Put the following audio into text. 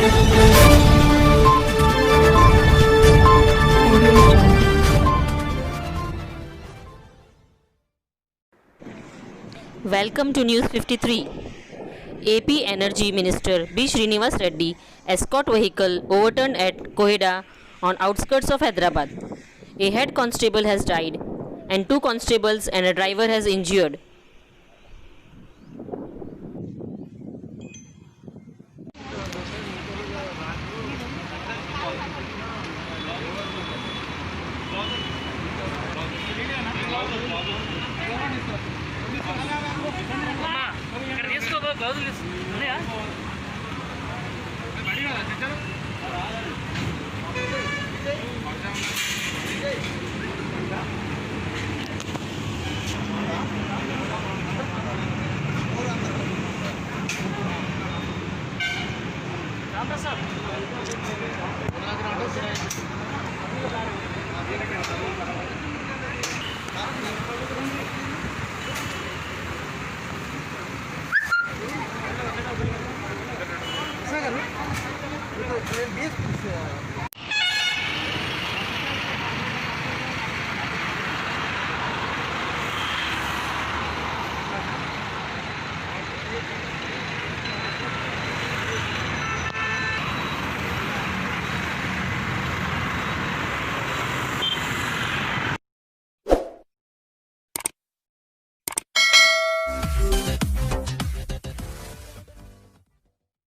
Welcome to News 53. AP Energy Minister B. Srinivas Reddy escort vehicle overturned at Koheda on outskirts of Hyderabad. A head constable has died and 2 constables and a driver has injured. Saya kan, itu BS